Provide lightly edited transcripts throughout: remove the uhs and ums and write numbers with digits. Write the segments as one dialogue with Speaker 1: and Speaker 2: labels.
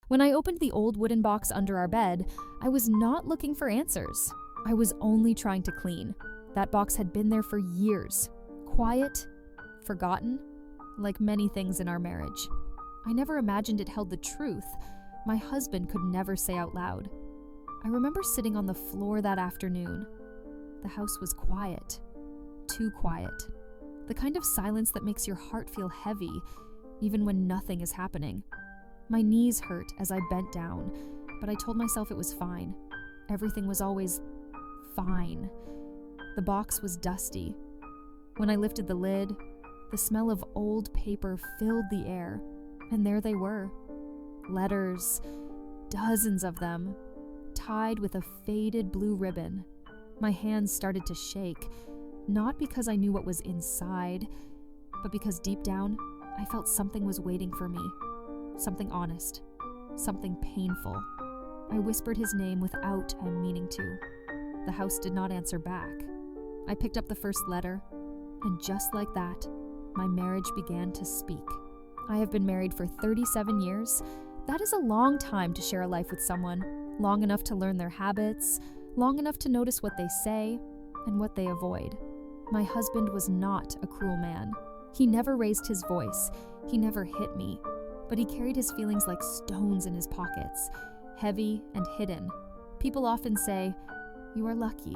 Speaker 1: When I opened the old wooden box under our bed, I was not looking for answers. I was only trying to clean. That box had been there for years. Quiet, forgotten, like many things in our marriage. I never imagined it held the truth my husband could never say out loud. I remember sitting on the floor that afternoon. The house was quiet. Too quiet. The kind of silence that makes your heart feel heavy, even when nothing is happening. My knees hurt as I bent down, but I told myself it was fine. Everything was always fine. The box was dusty. When I lifted the lid, the smell of old paper filled the air, and there they were. Letters, dozens of them, tied with a faded blue ribbon. My hands started to shake, not because I knew what was inside, but because deep down, I felt something was waiting for me. Something honest, something painful. I whispered his name without meaning to. The house did not answer back. I picked up the first letter, and just like that, my marriage began to speak. I have been married for 37 years. That is a long time to share a life with someone, long enough to learn their habits, long enough to notice what they say and what they avoid. My husband was not a cruel man. He never raised his voice. He never hit me, but he carried his feelings like stones in his pockets, heavy and hidden. People often say, "You are lucky.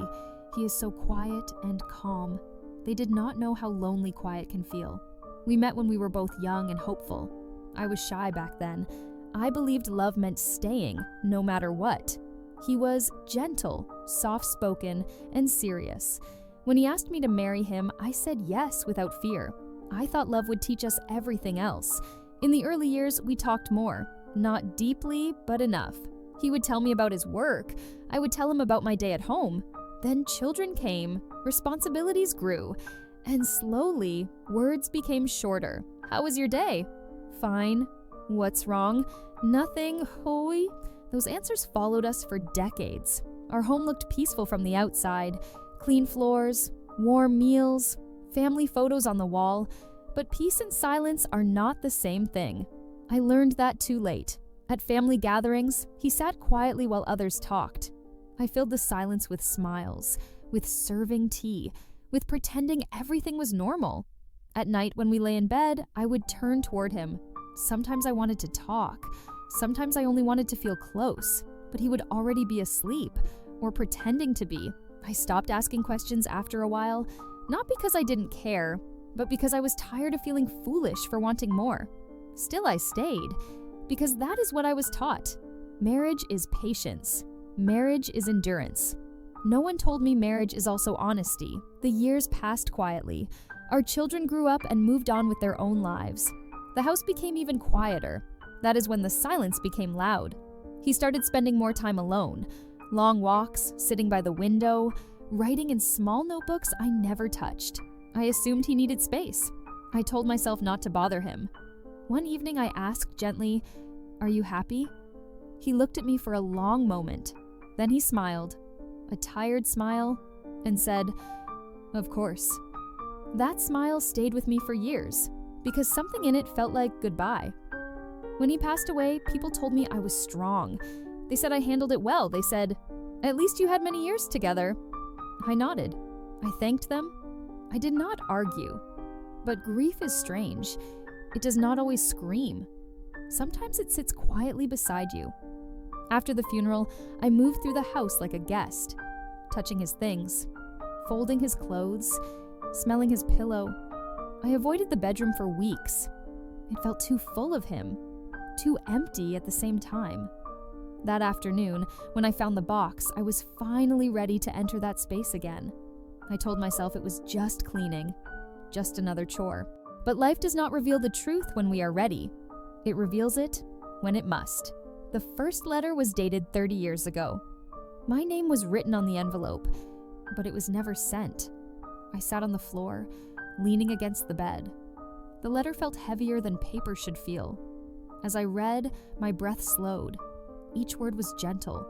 Speaker 1: He is so quiet and calm." They did not know how lonely quiet can feel. We met when we were both young and hopeful. I was shy back then. I believed love meant staying, no matter what. He was gentle, soft-spoken, and serious. When he asked me to marry him, I said yes without fear. I thought love would teach us everything else. In the early years, we talked more. Not deeply, but enough. He would tell me about his work. I would tell him about my day at home. Then children came, responsibilities grew, and slowly, words became shorter. "How was your day?" "Fine." "What's wrong?" "Nothing, hoy." Those answers followed us for decades. Our home looked peaceful from the outside. Clean floors, warm meals, family photos on the wall. But peace and silence are not the same thing. I learned that too late. At family gatherings, he sat quietly while others talked. I filled the silence with smiles, with serving tea, with pretending everything was normal. At night when we lay in bed, I would turn toward him. Sometimes I wanted to talk. Sometimes I only wanted to feel close, but he would already be asleep or pretending to be. I stopped asking questions after a while, not because I didn't care, but because I was tired of feeling foolish for wanting more. Still, I stayed, because that is what I was taught. Marriage is patience. Marriage is endurance. No one told me marriage is also honesty. The years passed quietly. Our children grew up and moved on with their own lives. The house became even quieter. That is when the silence became loud. He started spending more time alone. Long walks, sitting by the window, writing in small notebooks I never touched. I assumed he needed space. I told myself not to bother him. One evening I asked gently, "Are you happy?" He looked at me for a long moment. Then he smiled, a tired smile, and said, "Of course." That smile stayed with me for years, because something in it felt like goodbye. When he passed away, people told me I was strong. They said I handled it well. They said, "At least you had many years together." I nodded. I thanked them. I did not argue. But grief is strange. It does not always scream. Sometimes it sits quietly beside you. After the funeral, I moved through the house like a guest, touching his things, folding his clothes, smelling his pillow. I avoided the bedroom for weeks. It felt too full of him, too empty at the same time. That afternoon, when I found the box, I was finally ready to enter that space again. I told myself it was just cleaning, just another chore. But life does not reveal the truth when we are ready. It reveals it when it must. The first letter was dated 30 years ago. My name was written on the envelope, but it was never sent. I sat on the floor, leaning against the bed. The letter felt heavier than paper should feel. As I read, my breath slowed. Each word was gentle,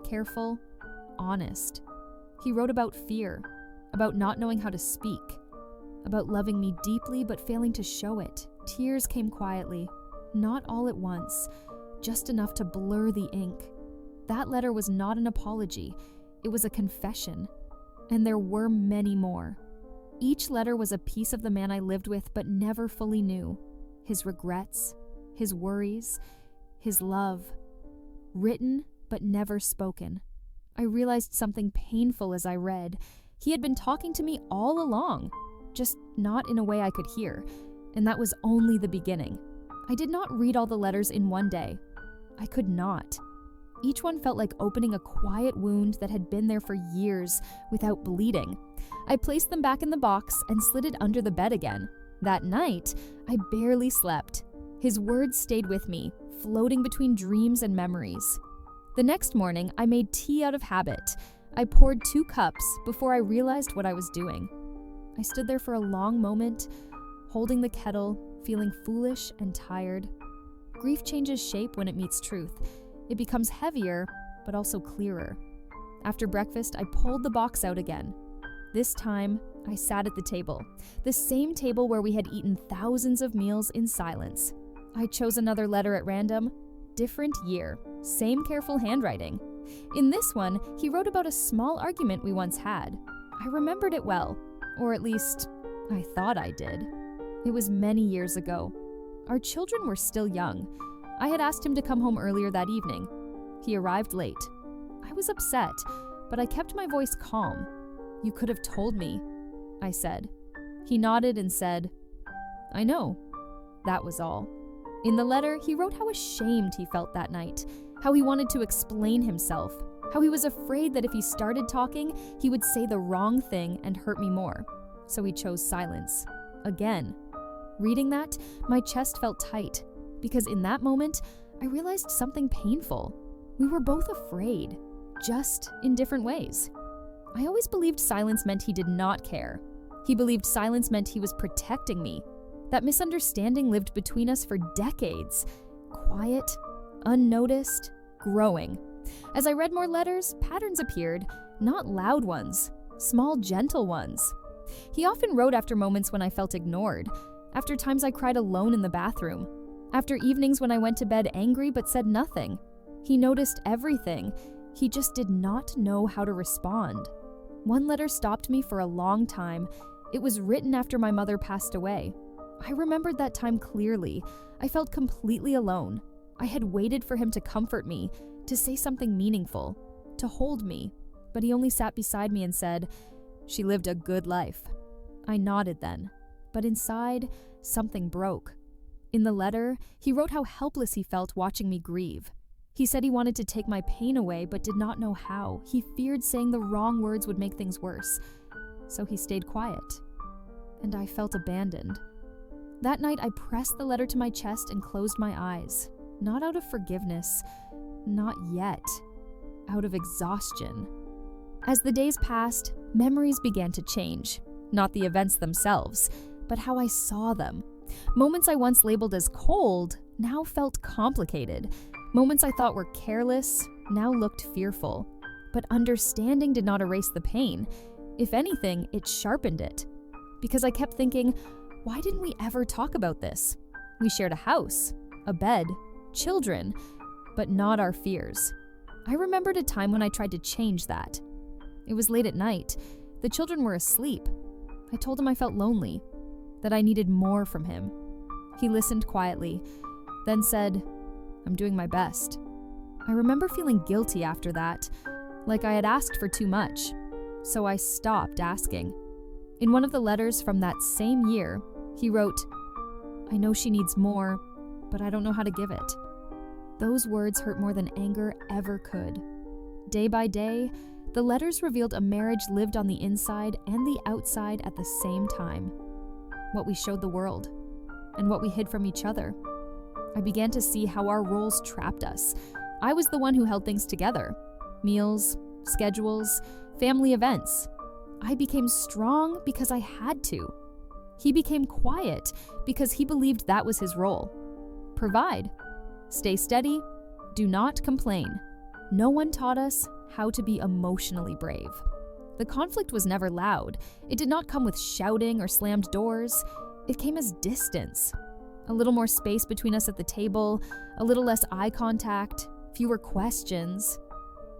Speaker 1: careful, honest. He wrote about fear, about not knowing how to speak, about loving me deeply but failing to show it. Tears came quietly, not all at once. just enough to blur the ink. That letter was not an apology, it was a confession. And there were many more. Each letter was a piece of the man I lived with but never fully knew. His regrets, his worries, his love. Written but never spoken. I realized something painful as I read. He had been talking to me all along, just not in a way I could hear, and that was only the beginning. I did not read all the letters in one day. I could not. Each one felt like opening a quiet wound that had been there for years without bleeding. I placed them back in the box and slid it under the bed again. That night, I barely slept. His words stayed with me, floating between dreams and memories. The next morning, I made tea out of habit. I poured 2 cups before I realized what I was doing. I stood there for a long moment, holding the kettle, feeling foolish and tired. Grief changes shape when it meets truth. It becomes heavier, but also clearer. After breakfast, I pulled the box out again. This time, I sat at the table, the same table where we had eaten thousands of meals in silence. I chose another letter at random. Different year, same careful handwriting. In this one, he wrote about a small argument we once had. I remembered it well, or at least, I thought I did. It was many years ago. Our children were still young. I had asked him to come home earlier that evening. He arrived late. I was upset, but I kept my voice calm. "You could have told me," I said. He nodded and said, "I know." That was all. In the letter, he wrote how ashamed he felt that night, how he wanted to explain himself, how he was afraid that if he started talking, he would say the wrong thing and hurt me more. So he chose silence. Again. Reading that, my chest felt tight, because in that moment, I realized something painful. We were both afraid, just in different ways. I always believed silence meant he did not care. He believed silence meant he was protecting me. That misunderstanding lived between us for decades. Quiet, unnoticed, growing. As I read more letters, patterns appeared, not loud ones, small, gentle ones. He often wrote after moments when I felt ignored, after times I cried alone in the bathroom, after evenings when I went to bed angry but said nothing. He noticed everything. He just did not know how to respond. One letter stopped me for a long time. It was written after my mother passed away. I remembered that time clearly. I felt completely alone. I had waited for him to comfort me, to say something meaningful, to hold me, but he only sat beside me and said, "She lived a good life." I nodded then, but inside, something broke. In the letter, he wrote how helpless he felt watching me grieve. He said he wanted to take my pain away but did not know how. He feared saying the wrong words would make things worse. So he stayed quiet. And I felt abandoned. That night, I pressed the letter to my chest and closed my eyes. Not out of forgiveness. Not yet. Out of exhaustion. As the days passed, memories began to change. Not the events themselves, but how I saw them. Moments I once labeled as cold now felt complicated. Moments I thought were careless now looked fearful. But understanding did not erase the pain. If anything, it sharpened it. Because I kept thinking, why didn't we ever talk about this? We shared a house, a bed, children, but not our fears. I remembered a time when I tried to change that. It was late at night. The children were asleep. I told him I felt lonely, that I needed more from him. He listened quietly, then said, "I'm doing my best." I remember feeling guilty after that, like I had asked for too much, so I stopped asking. In one of the letters from that same year, he wrote, "I know she needs more, but I don't know how to give it." Those words hurt more than anger ever could. Day by day, the letters revealed a marriage lived on the inside and the outside at the same time. What we showed the world, and what we hid from each other. I began to see how our roles trapped us. I was the one who held things together. Meals, schedules, family events. I became strong because I had to. He became quiet because he believed that was his role. Provide. Stay steady. Do not complain. No one taught us how to be emotionally brave. The conflict was never loud. It did not come with shouting or slammed doors. It came as distance. A little more space between us at the table, a little less eye contact, fewer questions.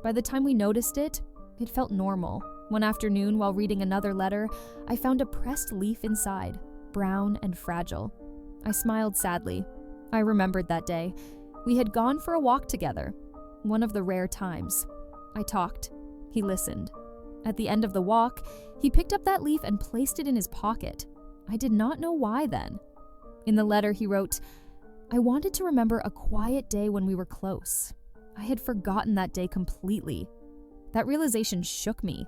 Speaker 1: By the time we noticed it, it felt normal. One afternoon, while reading another letter, I found a pressed leaf inside, brown and fragile. I smiled sadly. I remembered that day. We had gone for a walk together, one of the rare times. I talked. He listened. At the end of the walk, he picked up that leaf and placed it in his pocket. I did not know why then. In the letter, he wrote, "I wanted to remember a quiet day when we were close. I had forgotten that day completely. That realization shook me.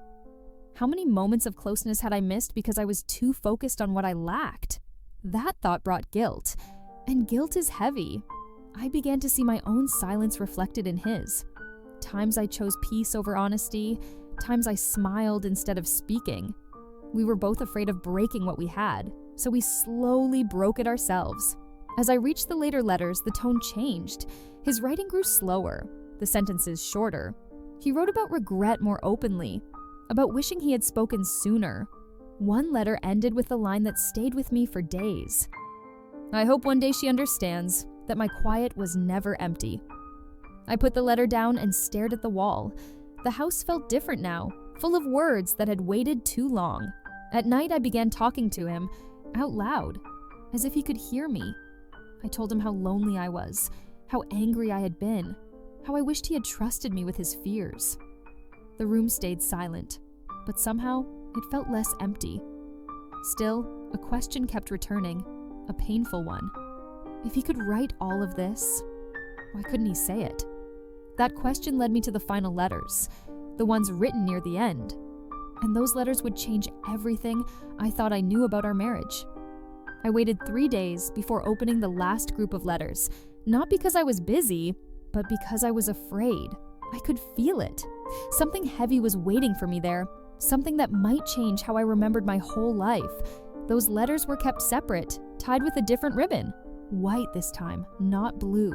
Speaker 1: How many moments of closeness had I missed because I was too focused on what I lacked? That thought brought guilt, and guilt is heavy. I began to see my own silence reflected in his. Times I chose peace over honesty, times I smiled instead of speaking. We were both afraid of breaking what we had, so we slowly broke it ourselves. As I reached the later letters, the tone changed. His writing grew slower, the sentences shorter. He wrote about regret more openly, about wishing he had spoken sooner. One letter ended with a line that stayed with me for days. I hope one day she understands that my quiet was never empty." I put the letter down and stared at the wall. The house felt different now, full of words that had waited too long. At night, I began talking to him, out loud, as if he could hear me. I told him how lonely I was, how angry I had been, how I wished he had trusted me with his fears. The room stayed silent, but somehow it felt less empty. Still, a question kept returning, a painful one. If he could write all of this, why couldn't he say it? That question led me to the final letters, the ones written near the end. And those letters would change everything I thought I knew about our marriage. I waited 3 days before opening the last group of letters, not because I was busy, but because I was afraid. I could feel it. Something heavy was waiting for me there, something that might change how I remembered my whole life. Those letters were kept separate, tied with a different ribbon. White this time, not blue.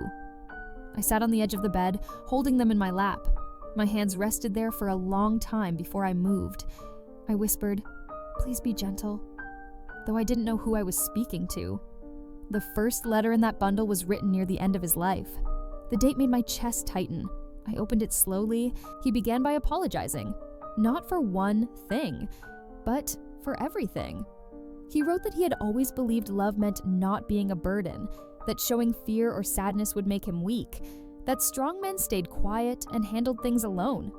Speaker 1: I sat on the edge of the bed, holding them in my lap. My hands rested there for a long time before I moved. I whispered, "Please be gentle," though I didn't know who I was speaking to. The first letter in that bundle was written near the end of his life. The date made my chest tighten. I opened it slowly. He began by apologizing, not for one thing, but for everything. He wrote that he had always believed love meant not being a burden, that showing fear or sadness would make him weak, that strong men stayed quiet and handled things alone.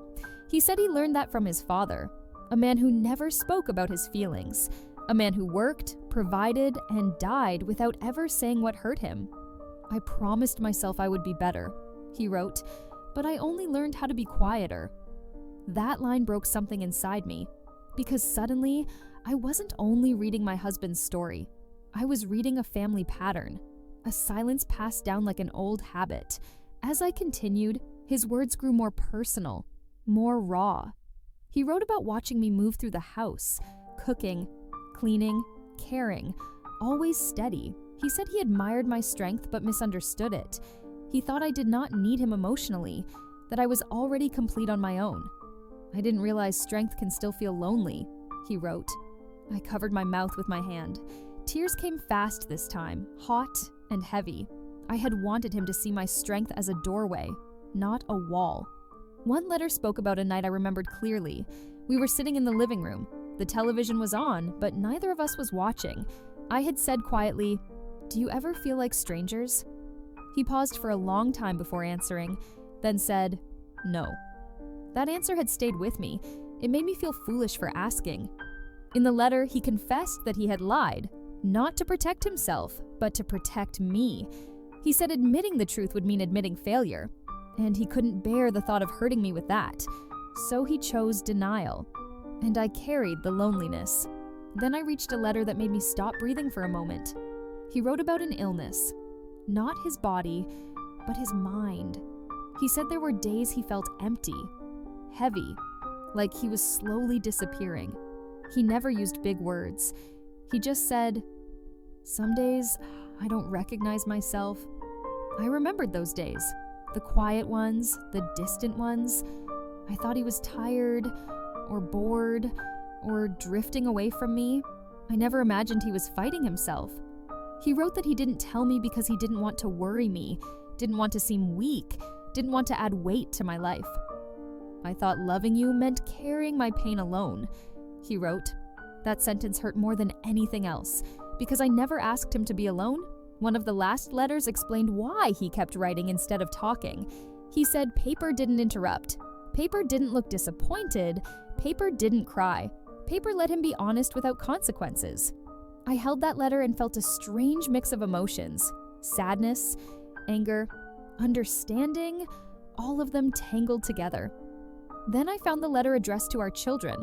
Speaker 1: He said he learned that from his father, a man who never spoke about his feelings, a man who worked, provided, and died without ever saying what hurt him. "I promised myself I would be better," he wrote, "but I only learned how to be quieter." That line broke something inside me, because suddenly, I wasn't only reading my husband's story. I was reading a family pattern, a silence passed down like an old habit. As I continued, his words grew more personal, more raw. He wrote about watching me move through the house, cooking, cleaning, caring, always steady. He said he admired my strength but misunderstood it. He thought I did not need him emotionally, that I was already complete on my own. "I didn't realize strength can still feel lonely," he wrote. I covered my mouth with my hand. Tears came fast this time, hot and heavy. I had wanted him to see my strength as a doorway, not a wall. One letter spoke about a night I remembered clearly. We were sitting in the living room. The television was on, but neither of us was watching. I had said quietly, "Do you ever feel like strangers?" He paused for a long time before answering, then said, "No." That answer had stayed with me. It made me feel foolish for asking. In the letter, he confessed that he had lied, not to protect himself, but to protect me. He said admitting the truth would mean admitting failure, and he couldn't bear the thought of hurting me with that. So he chose denial, and I carried the loneliness. Then I reached a letter that made me stop breathing for a moment. He wrote about an illness, not his body, but his mind. He said there were days he felt empty, heavy, like he was slowly disappearing. He never used big words. He just said, "Some days, I don't recognize myself." I remembered those days, the quiet ones, the distant ones. I thought he was tired, or bored, or drifting away from me. I never imagined he was fighting himself. He wrote that he didn't tell me because he didn't want to worry me, didn't want to seem weak, didn't want to add weight to my life. I thought loving you meant carrying my pain alone, he wrote. That sentence hurt more than anything else, because I never asked him to be alone. One of the last letters explained why he kept writing instead of talking. He said paper didn't interrupt. Paper didn't look disappointed. Paper didn't cry. Paper let him be honest without consequences. I held that letter and felt a strange mix of emotions: sadness, anger, understanding, all of them tangled together. Then I found the letter addressed to our children.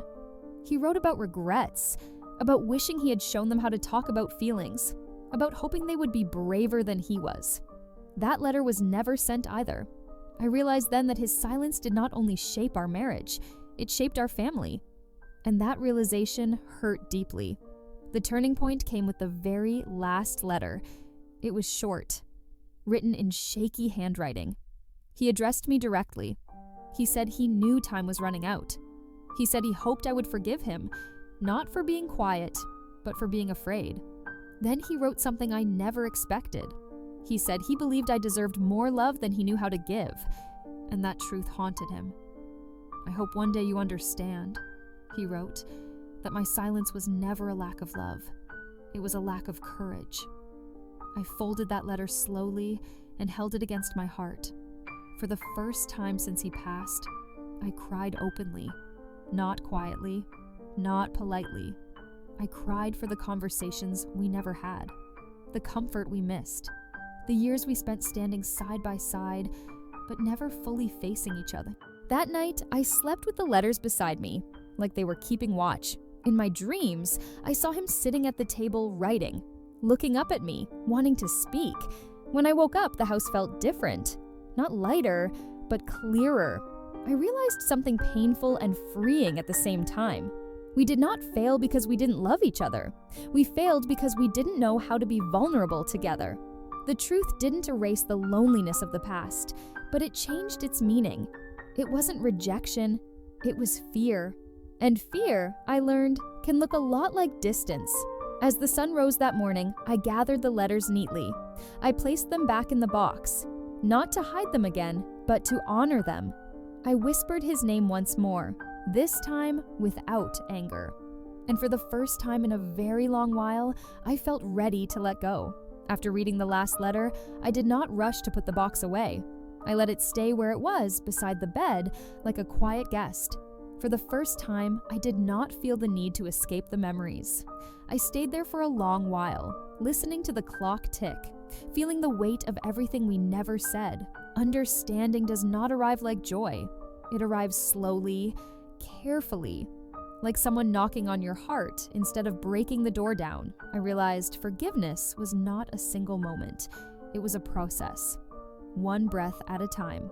Speaker 1: He wrote about regrets, about wishing he had shown them how to talk about feelings, about hoping they would be braver than he was. That letter was never sent either. I realized then that his silence did not only shape our marriage, it shaped our family. And that realization hurt deeply. The turning point came with the very last letter. It was short, written in shaky handwriting. He addressed me directly. He said he knew time was running out. He said he hoped I would forgive him, not for being quiet, but for being afraid. Then he wrote something I never expected. He said he believed I deserved more love than he knew how to give, and that truth haunted him. I hope one day you understand, he wrote, that my silence was never a lack of love. It was a lack of courage. I folded that letter slowly and held it against my heart. For the first time since he passed, I cried openly, not quietly, not politely. I cried for the conversations we never had, the comfort we missed, the years we spent standing side by side, but never fully facing each other. That night, I slept with the letters beside me, like they were keeping watch. In my dreams, I saw him sitting at the table writing, looking up at me, wanting to speak. When I woke up, the house felt different. Not lighter, but clearer. I realized something painful and freeing at the same time. We did not fail because we didn't love each other. We failed because we didn't know how to be vulnerable together. The truth didn't erase the loneliness of the past, but it changed its meaning. It wasn't rejection, it was fear. And fear, I learned, can look a lot like distance. As the sun rose that morning, I gathered the letters neatly. I placed them back in the box, not to hide them again, but to honor them. I whispered his name once more, this time without anger. And for the first time in a very long while, I felt ready to let go. After reading the last letter, I did not rush to put the box away. I let it stay where it was, beside the bed, like a quiet guest. For the first time, I did not feel the need to escape the memories. I stayed there for a long while, listening to the clock tick, feeling the weight of everything we never said. Understanding does not arrive like joy. It arrives slowly, carefully, like someone knocking on your heart instead of breaking the door down. I realized forgiveness was not a single moment. It was a process, one breath at a time.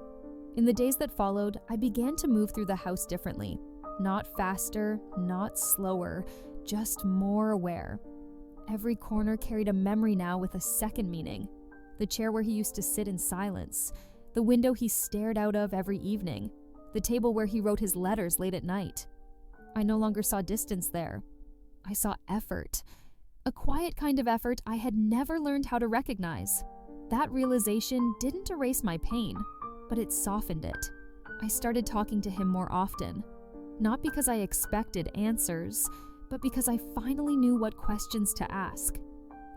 Speaker 1: In the days that followed, I began to move through the house differently. Not faster, not slower, just more aware. Every corner carried a memory now with a second meaning. The chair where he used to sit in silence, the window he stared out of every evening, the table where he wrote his letters late at night. I no longer saw distance there. I saw effort, a quiet kind of effort I had never learned how to recognize. That realization didn't erase my pain, but it softened it. I started talking to him more often, not because I expected answers, but because I finally knew what questions to ask.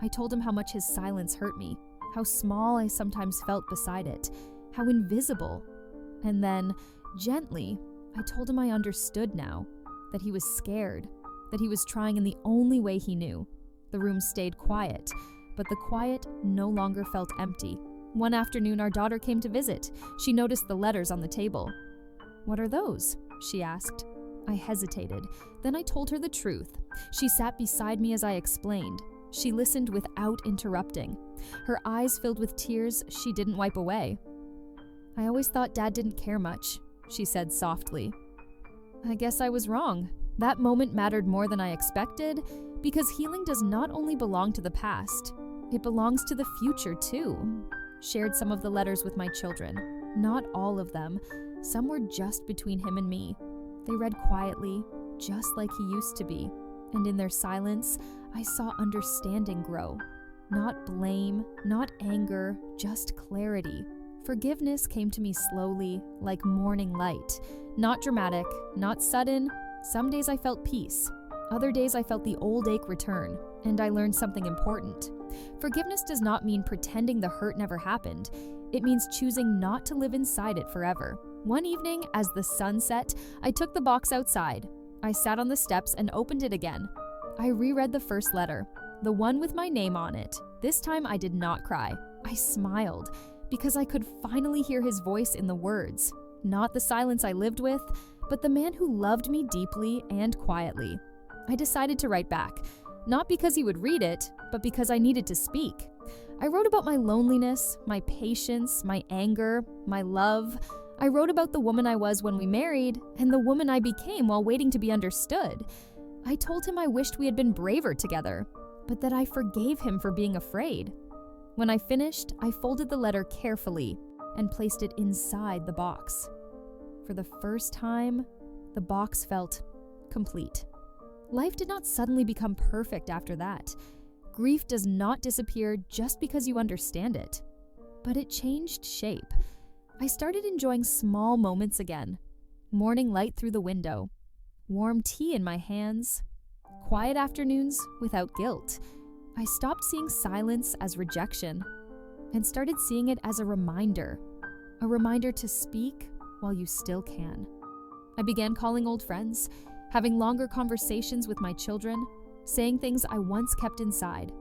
Speaker 1: I told him how much his silence hurt me, how small I sometimes felt beside it, how invisible. And then, gently, I told him I understood now, that he was scared, that he was trying in the only way he knew. The room stayed quiet, but the quiet no longer felt empty. One afternoon, our daughter came to visit. She noticed the letters on the table. "What are those?" she asked. I hesitated. Then I told her the truth. She sat beside me as I explained. She listened without interrupting. Her eyes filled with tears she didn't wipe away. "I always thought Dad didn't care much," she said softly. I guess I was wrong. That moment mattered more than I expected, because healing does not only belong to the past, it belongs to the future too. Shared some of the letters with my children. Not all of them. Some were just between him and me. They read quietly, just like he used to be. And in their silence, I saw understanding grow. Not blame, not anger, just clarity. Forgiveness came to me slowly, like morning light. Not dramatic, not sudden. Some days I felt peace. Other days I felt the old ache return, and I learned something important. Forgiveness does not mean pretending the hurt never happened. It means choosing not to live inside it forever. One evening, as the sun set, I took the box outside. I sat on the steps and opened it again. I reread the first letter, the one with my name on it. This time I did not cry. I smiled, because I could finally hear his voice in the words. Not the silence I lived with, but the man who loved me deeply and quietly. I decided to write back, not because he would read it, but because I needed to speak. I wrote about my loneliness, my patience, my anger, my love. I wrote about the woman I was when we married and the woman I became while waiting to be understood. I told him I wished we had been braver together, but that I forgave him for being afraid. When I finished, I folded the letter carefully and placed it inside the box. For the first time, the box felt complete. Life did not suddenly become perfect after that. Grief does not disappear just because you understand it. But it changed shape. I started enjoying small moments again. Morning light through the window, warm tea in my hands, quiet afternoons without guilt. I stopped seeing silence as rejection and started seeing it as a reminder to speak while you still can. I began calling old friends, having longer conversations with my children, saying things I once kept inside.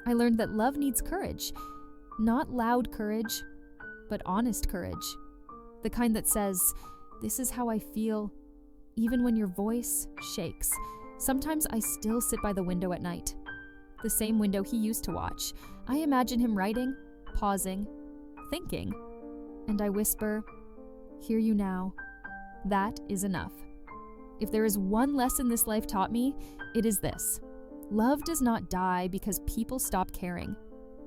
Speaker 1: I learned that love needs courage, not loud courage, but honest courage. The kind that says, "This is how I feel," even when your voice shakes. Sometimes I still sit by the window at night, the same window he used to watch. I imagine him writing, pausing, thinking, and I whisper, "Hear you now. That is enough." If there is one lesson this life taught me, it is this. Love does not die because people stop caring.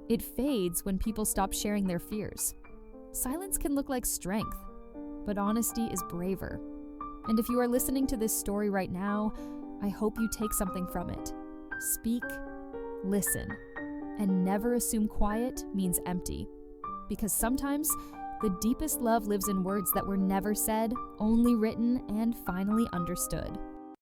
Speaker 1: It fades when people stop sharing their fears. Silence can look like strength, but honesty is braver. And if you are listening to this story right now, I hope you take something from it. Speak, listen, and never assume quiet means empty. Because sometimes the deepest love lives in words that were never said, only written, and finally understood.